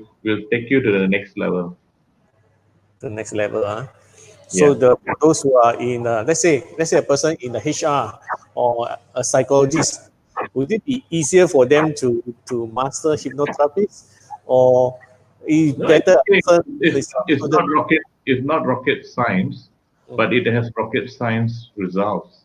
take you to the next level. the next level. So Yeah. the those who are in, let's say a person in the HR or a psychologist, would it be easier for them to master hypnotherapy, or is No, it's better a okay. person It's is a it's not student? rocket. is not rocket science, but it has rocket science results.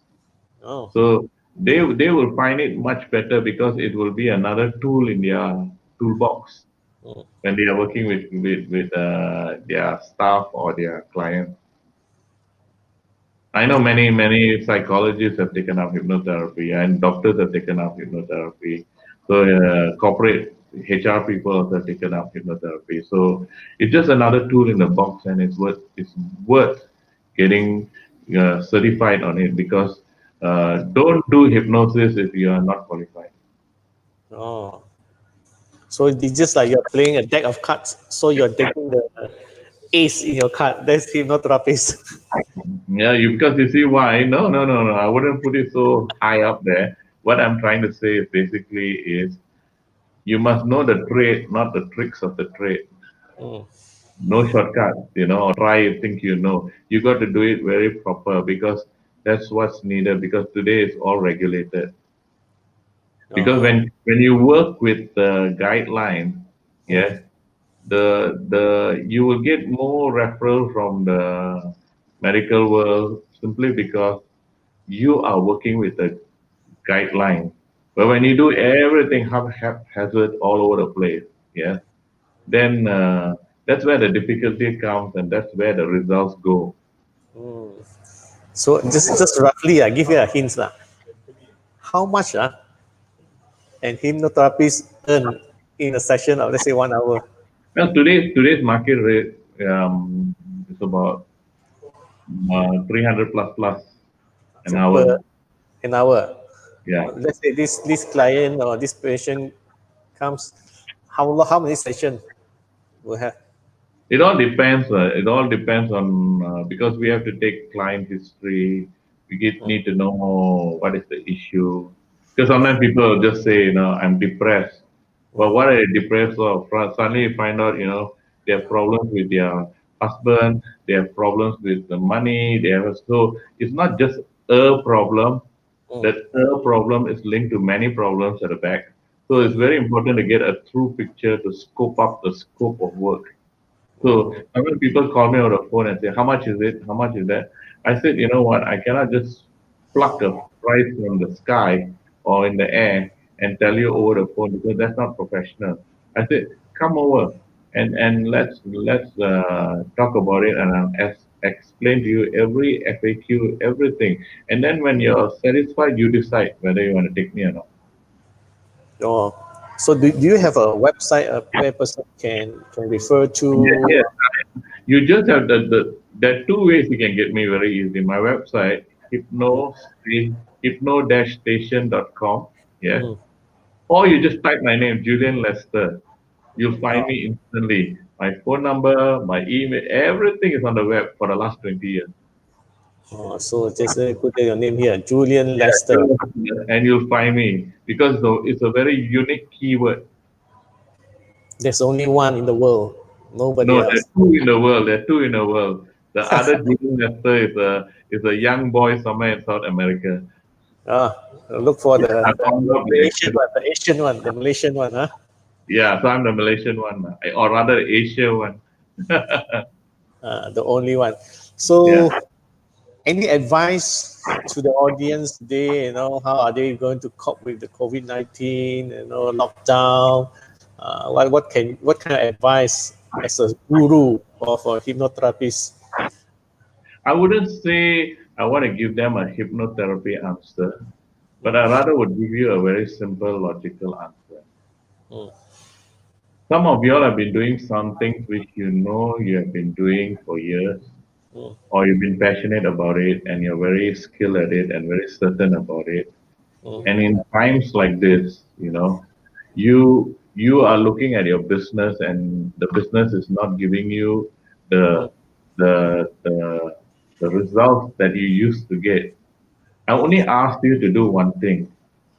Oh. So they will find it much better because it will be another tool in their toolbox Mm. when they are working with their staff or their clients. I know many psychologists have taken up hypnotherapy and doctors have taken up hypnotherapy. So corporate HR people have taken up hypnotherapy. So it's just another tool in the box, and it's worth getting certified on it because don't do hypnosis if you are not qualified. Oh. So it's just like you're playing a deck of cards. So you're taking the ace in your card. That's hypnotherapist. Yeah, because you see why? No. I wouldn't put it so high up there. What I'm trying to say is basically is you must know the trade, not the tricks of the trade. Mm. No shortcuts, or try think you know. You got to do it very proper because that's what's needed because today is all regulated. Because Oh. when you work with the guideline, Mm. yeah, the you will get more referral from the medical world simply because you are working with a guideline. But when you do everything haphazard all over the place, yeah, then that's where the difficulty comes, and that's where the results go. Mm. So just roughly, I give you a hint lah. How much and hypnotherapist earn in a session of let's say 1 hour? Well, today's market rate is about 300 plus an So per hour. an hour. Yeah, Let's say this client or this patient comes. How many sessions will have? it all depends. It all depends on because we have to take client history. Need to know what is the issue. Because sometimes people will just say, I'm depressed. But Mm. what are they depressed of? Suddenly you find out, they have problems with their husband, they have problems with the money, so it's not just a problem. Mm. That a problem is linked to many problems at the back. So it's very important to get a true picture to scope up the scope of work. So Mm. when people call me over the phone and say, "How much is it? How much is that?" I said, "You know what? I cannot just pluck a price from the sky or in the air and tell you over the phone because that's not professional." I said, "Come over and let's talk about it and explain to you every FAQ, everything. And then when you're satisfied, you decide whether you want to take me or not." Oh. So do you have a website where person can refer Yeah, to? yeah. You just have there are two ways you can get me very easy. My website, hypno-station.com. Yeah. Mm. Or you just type my name, Julian Lester. You'll find Oh. me instantly. My phone number, my email, everything is on the web for the last 20 years. Oh, so just put your name here, Julian Lester. Yeah. And you'll find me because it's a very unique keyword. There's only one in the world, nobody No, there else. are two in the world. There are two in the world. The other Julian Lester is a young boy somewhere in South America. Ah, look for Yeah, I found out the accent. The Asian one, the Malaysian one, huh? Yeah, so I'm the Malaysian one, or rather Asia one. The only one. Yeah, So, any advice to the audience today? How are they going to cope with the COVID-19? Lockdown. What kind of advice as a guru of a hypnotherapist? I wouldn't say I want to give them a hypnotherapy answer, but I rather would give you a very simple, logical answer. Mm. Some of you all have been doing some things which you have been doing for years, Mm. or you've been passionate about it, and you're very skilled at it and very certain about it. Mm. And in times like this, you are looking at your business, and the business is not giving you the Mm. the the, the results that you used to get. I only asked you to do one thing,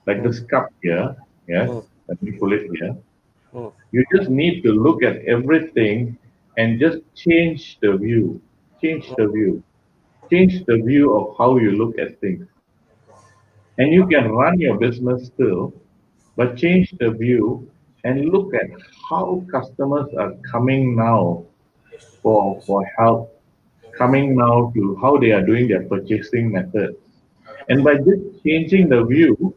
like Mm. this cup here. Yes, Mm. let me pull it here. Mm. You just need to look at everything and just change the view. Change the view. Change the view of how you look at things. And you can run your business still, but change the view and look at how customers are coming now for help. coming now to how they are doing their purchasing methods. And by just changing the view,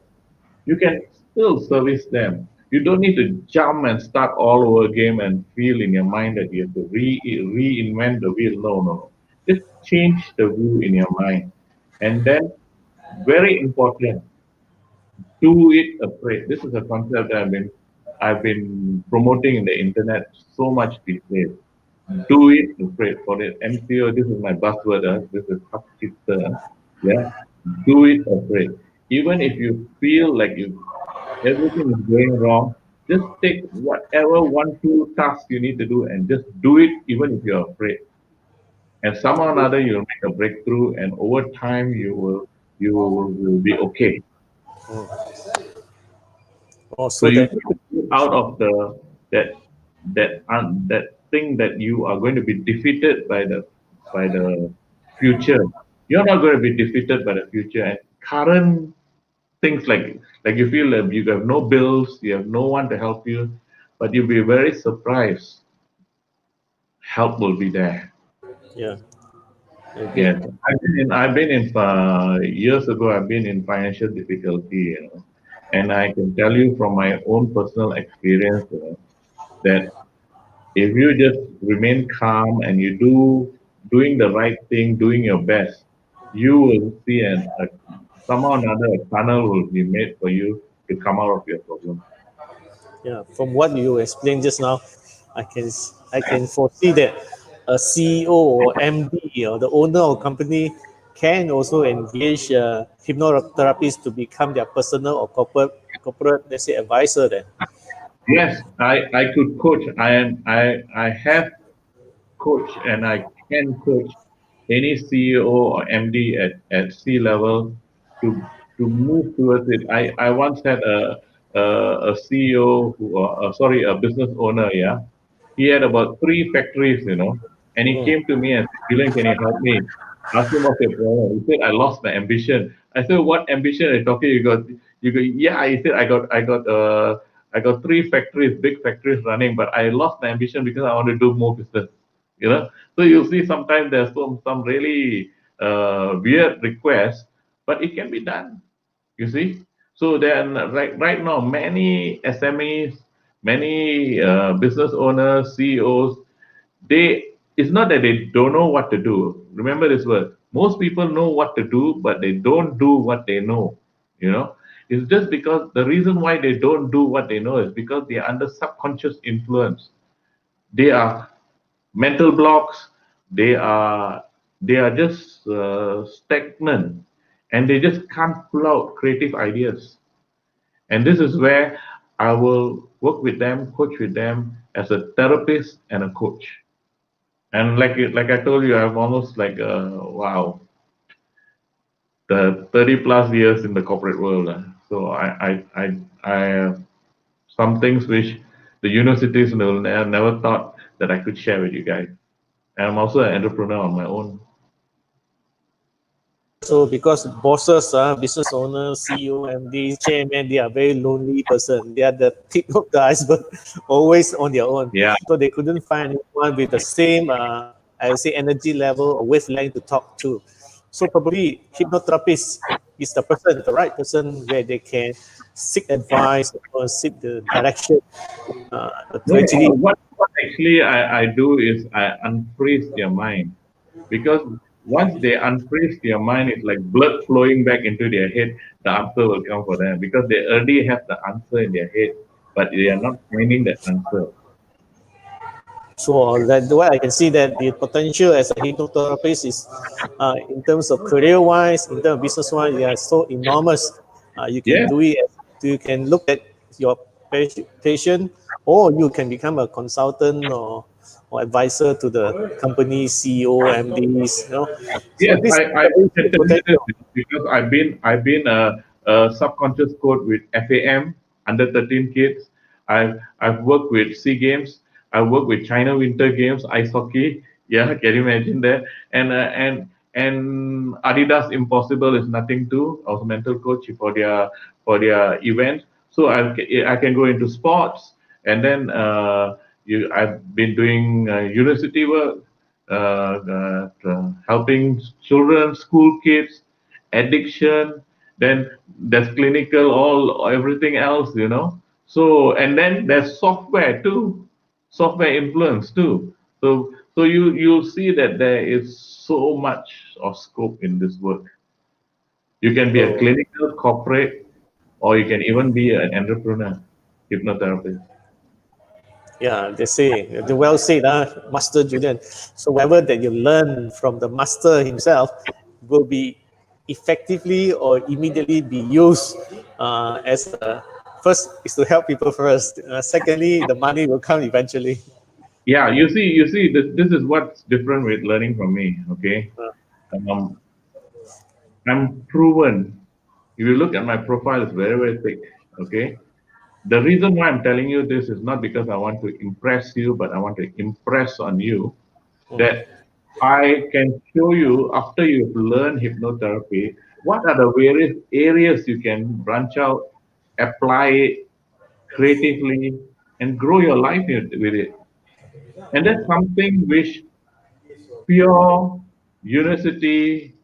you can still service them. You don't need to jump and start all over again and feel in your mind that you have to reinvent the wheel. No, no, no. Just change the view in your mind. And then, very important, do it afraid. This is a concept that I've been promoting in the internet so much these days. Do it afraid. For the MCO, this is my buzzword. This is hard. Yeah. Do it afraid. Even if you feel like everything is going wrong, just take whatever one, two tasks you need to do and just do it even if you're afraid. And somehow or another you'll make a breakthrough and over time you will be okay. So Also you that, need to get out of that thing that you are going to be defeated by the future. You're not going to be defeated by the future. And current things like you feel that you have no bills, you have no one to help you, but you'll be very surprised. Help will be there. yeah, agree. Yes, I've been in years ago. I've been in financial difficulty, and I can tell you from my own personal experience that if you just remain calm and you doing the right thing, doing your best, you will see somehow or another a tunnel will be made for you to come out of your problem. Yeah, from what you explained just now, I can foresee that a CEO or MD or the owner of company can also engage hypnotherapists to become their personal or corporate, let's say, advisor. Then, Yes, I could coach. I have coach and I can coach any CEO or MD at C level to move towards it. I once had a CEO sorry, a business owner, yeah. He had about three factories, and he mm, came to me and said, Dylan, can you help me? I asked him what's your problem. He said, I lost my ambition. I said, what ambition are you talking? You go, yeah, he said, I got three factories, big factories running, but I lost my ambition because I want to do more business. You know, so you'll see sometimes there's some really weird requests, but it can be done. You see, so then right now many SMEs, many business owners, CEOs, they it's not that they don't know what to do. Remember this word. Most people know what to do, but they don't do what they know. You know, it's just because the reason why they don't do what they know is because they are under subconscious influence. They are mental blocks. They are just stagnant, and they just can't pull out creative ideas. And this is where I will work with them, coach with them as a therapist and a coach. And like I told you, I'm almost like wow, the 30 plus years in the corporate world. So I some things which the universities will never thought that I could share with you guys. And I'm also an entrepreneur on my own. so because bosses, business owners, CEO, MD, chairman, they are very lonely person. They are the tip of the iceberg, always on their own. Yeah. So they couldn't find anyone with the same, I would say, energy level or wavelength to talk to. So probably hypnotherapist is the person, the right person where they can seek advice or seek the direction to No, actually. what actually I do is I unfreeze their mind because once they unfreeze their mind, it's like blood flowing back into their head. The answer will come for them because they already have the answer in their head, but they are not finding that answer. So that what I can see that the potential as a hypnotherapist is, in terms of career-wise, in terms of business-wise, they are so enormous. You can Yeah. do it. You can look at your patient, or you can become a consultant or advisor to the company CEO, MDs. So Yes, this is I a very can big tell you this potential. because I've been a subconscious coach with FAM under 13 kids. I've worked with Sea Games. I've worked with China Winter Games ice hockey. Yeah, can you imagine that? And Adidas Impossible is nothing too. I was a mental coach for their event. So I can go into sports and then I've been doing university work helping children, school kids, addiction. Then there's clinical, everything else, you know. So and then there's software too, software influence too. So you'll see that there is so much of scope in this work. You can be a So, clinical corporate, or you can even be an entrepreneur, hypnotherapist. yeah, they say, the well said, Master Julian. So whatever that you learn from the master himself will be effectively or immediately be used as a, first is to help people first. Secondly, the money will come eventually. Yeah, you see, this is what's different with learning from me. Okay, Uh, um, I'm proven. If you look at my profile, it's very, very thick. Okay, the reason why I'm telling you this is not because I want to impress you, but I want to impress on you mm. that I can show you after you've learned hypnotherapy, what are the various areas you can branch out, apply it creatively, and grow your life with it. And that's something which pure university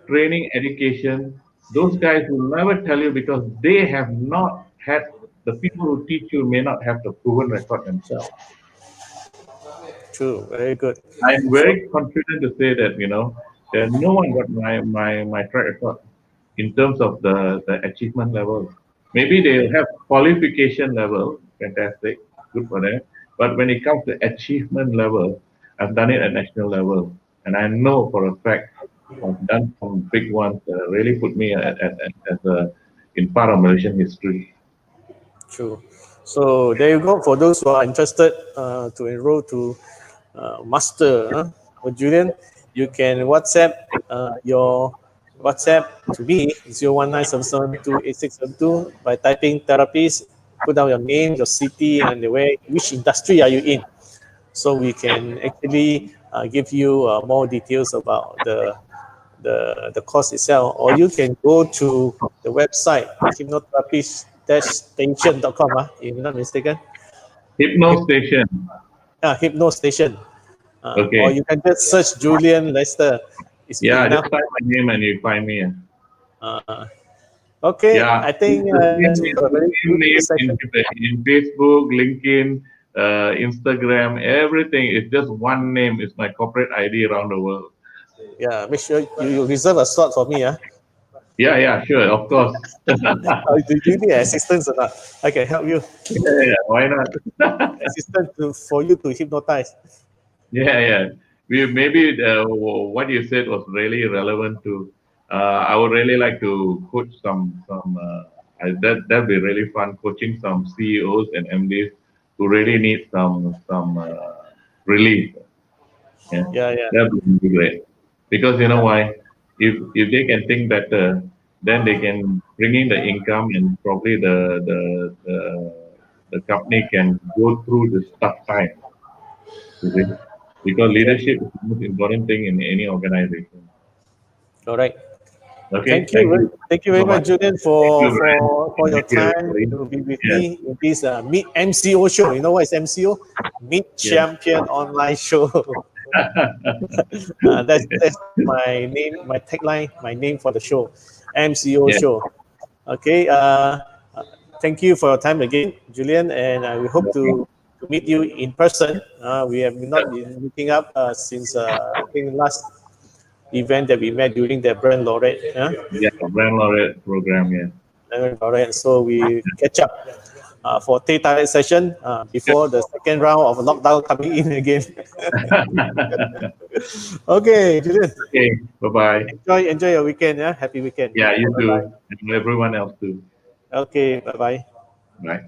training education, those guys will never tell you because they have not had the people who teach you may not have the proven record themselves. True, very good. I'm So, very confident to say that, that no one got my track record in terms of the achievement level. Maybe they have qualification level, fantastic, good for them. But when it comes to achievement level, I've done it at national level, and I know for a fact I've done some big ones that really put me as in part of Malaysian history. true. So there you go. For those who are interested to enroll to Master or Julian, you can WhatsApp your WhatsApp to me 01977286672 by typing therapies. Put down your name, your city, and which industry are you in. So we can actually give you more details about the course itself, or you can go to the website hypnotherapist-station.com, if I'm not mistaken. Hypno Station. Hypno Station. Or Okay. you can just search Julian Lester. It's Yeah, enough. just type my name and you find me. Uh, okay, Yeah, I think it's we have a very the same good name session. in Facebook, LinkedIn, Instagram, everything. It's just one name. It's my corporate ID around the world. Yeah, make sure you reserve a slot for me. Yeah, yeah, sure, of course. Do you need assistance or not? I can help you. Yeah, yeah, why not? Assistance for you to hypnotize. Yeah, yeah. We maybe what you said was really relevant to. I would really like to coach some. That'd be really fun coaching some CEOs and MDs who really need some relief. Yeah, Yeah, yeah. that would be great. Because you know Yeah. why? If they can think better, then they can bring in the income and probably the company can go through this tough time. You see? Because Okay. leadership is the most important thing in any organization. All right. Okay, thank you Thank you very so much, much. Julian, Thank you, Ryan. for your Thank you, time everybody. to be with Yes, me in this Meet MCO show. You know what is MCO? Meet yes. Champion Online Show. That's my name, my tagline, my name for the show, MCO Yes, show. Okay. Thank you for your time again, Julian, and we hope welcome. to meet you in person. We have not been meeting up since I think last event that we met during the brand laureate. Yeah, brand laureate program. Yes. Laureate. So we catch up for Teh Tarik session Yep. before the second round of lockdown coming in again. Okay, Julian, Okay. Bye bye. enjoy your weekend. Yeah, happy weekend. Yeah, you Bye bye. too, and everyone else too. Okay, bye bye. Bye.